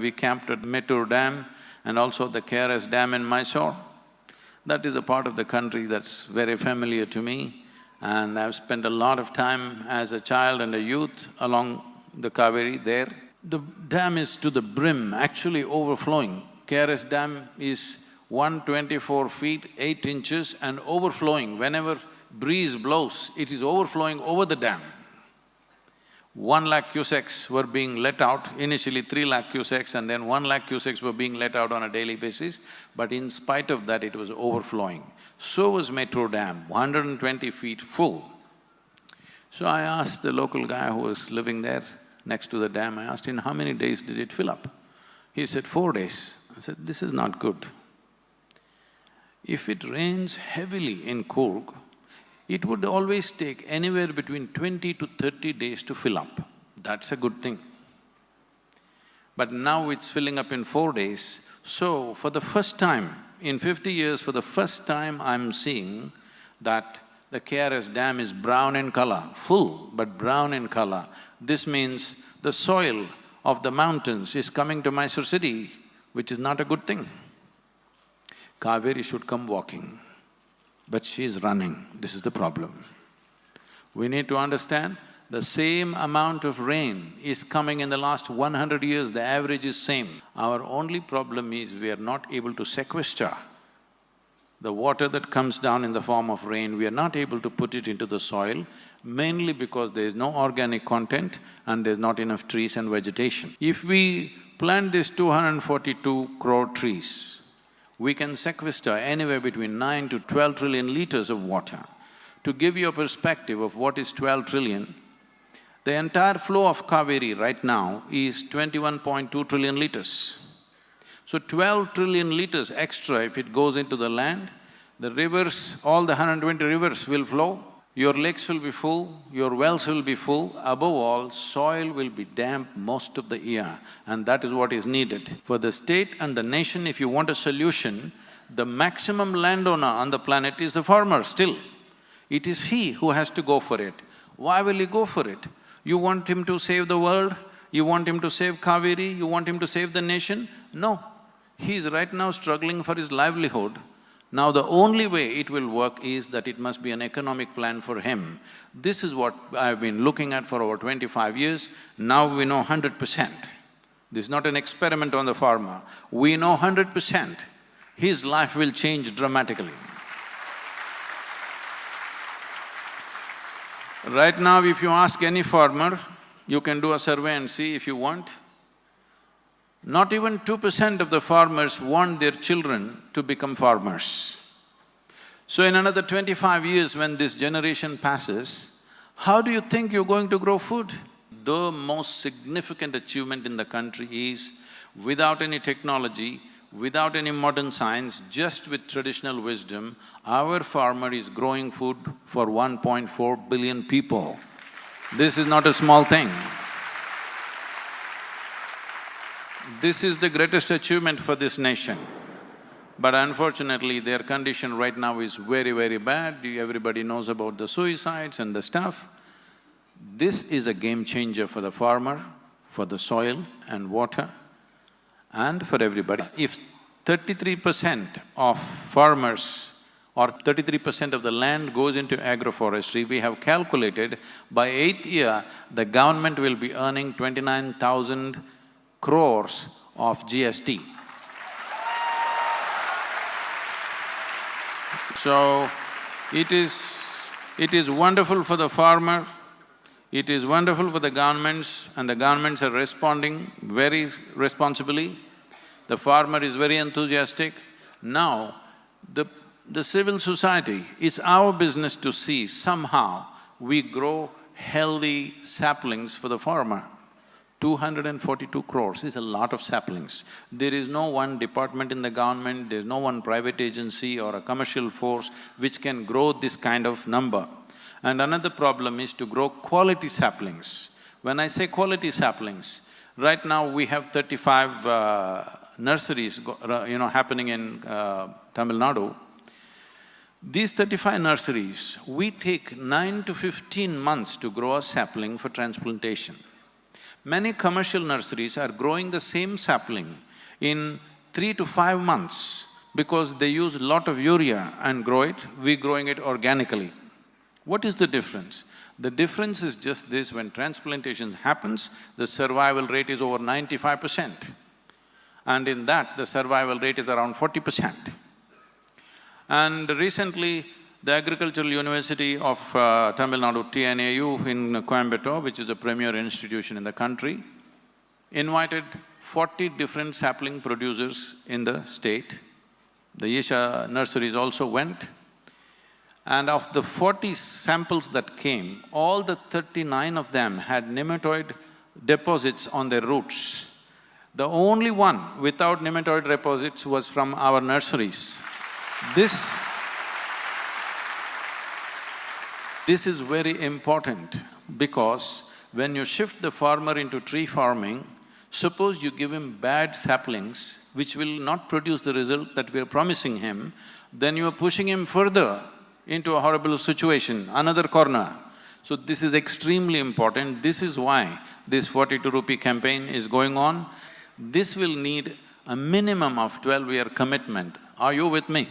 We camped at Mettur Dam and also the KRS Dam in Mysore. That is a part of the country that's very familiar to me, and I've spent a lot of time as a child and a youth along the Kaveri there. The dam is to the brim, actually overflowing. KRS Dam is 124 feet, 8 inches and overflowing. Whenever breeze blows, it is overflowing over the dam. 1 lakh cusecs were being let out, initially 3 lakh cusecs and then 1 lakh cusecs were being let out on a daily basis, but in spite of that it was overflowing. So was Mettur Dam, 120 feet full. So I asked the local guy who was living there next to the dam, I asked him, how many days did it fill up? He said, 4 days. I said, this is not good. If it rains heavily in Coorg, it would always take anywhere between 20 to 30 days to fill up. That's a good thing. But now it's filling up in 4 days, so for the first time, in 50 years, for the first time I'm seeing that the KRS Dam is brown in color, full but brown in color. This means the soil of the mountains is coming to Mysore city, which is not a good thing. Kaveri should come walking, but she is running, this is the problem. We need to understand, the same amount of rain is coming in the last 100 years, the average is same. Our only problem is we are not able to sequester the water that comes down in the form of rain, we are not able to put it into the soil, mainly because there is no organic content and there's not enough trees and vegetation. If we plant these 242 crore trees, we can sequester anywhere between 9 to 12 trillion liters of water. To give you a perspective of what is 12 trillion, the entire flow of Kaveri right now is 21.2 trillion liters. So 12 trillion liters extra if it goes into the land, the rivers, all the 120 rivers will flow, your lakes will be full, your wells will be full, above all, soil will be damp most of the year, and that is what is needed. For the state and the nation, if you want a solution, the maximum landowner on the planet is the farmer still. It is he who has to go for it. Why will he go for it? You want him to save the world? You want him to save Kaveri? You want him to save the nation? No. He is right now struggling for his livelihood. Now the only way it will work is that it must be an economic plan for him. This is what I've been looking at for over 25 years. Now we know 100%. This is not an experiment on the farmer. We know 100%. His life will change dramatically. Right now, if you ask any farmer, you can do a survey and see if you want. Not even 2% of the farmers want their children to become farmers. So in another 25 years when this generation passes, how do you think you're going to grow food? The most significant achievement in the country is, without any technology, without any modern science, just with traditional wisdom, our farmer is growing food for 1.4 billion people. This is not a small thing. This is the greatest achievement for this nation. But unfortunately, their condition right now is very, very bad. Everybody knows about the suicides and the stuff. This is a game changer for the farmer, for the soil and water, and for everybody. If 33% of farmers or 33% of the land goes into agroforestry, we have calculated by 8th year, the government will be earning 29,000 crores of GST. So, it is wonderful for the farmer, it is wonderful for the governments, and the governments are responding very responsibly. The farmer is very enthusiastic. Now, the civil society, it's our business to see somehow we grow healthy saplings for the farmer. 242 crores is a lot of saplings. There is no one department in the government, there's no one private agency or a commercial force which can grow this kind of number. And another problem is to grow quality saplings. When I say quality saplings, right now we have 35 nurseries happening in Tamil Nadu. These 35 nurseries, we take 9 to 15 months to grow a sapling for transplantation. Many commercial nurseries are growing the same sapling in 3 to 5 months because they use a lot of urea and grow it, we're growing it organically. What is the difference? The difference is just this: when transplantation happens, the survival rate is over 95%. And in that, the survival rate is around 40%. And recently, the Agricultural University of Tamil Nadu, TNAU in Coimbatore, which is a premier institution in the country, invited 40 different sapling producers in the state. The Isha nurseries also went. And of the 40 samples that came, all the 39 of them had nematode deposits on their roots. The only one without nematode deposits was from our nurseries. This is very important because when you shift the farmer into tree farming, suppose you give him bad saplings which will not produce the result that we are promising him, then you are pushing him further into a horrible situation, another corner. So this is extremely important. This is why this 42 rupee campaign is going on. This will need a minimum of 12-year commitment. Are you with me?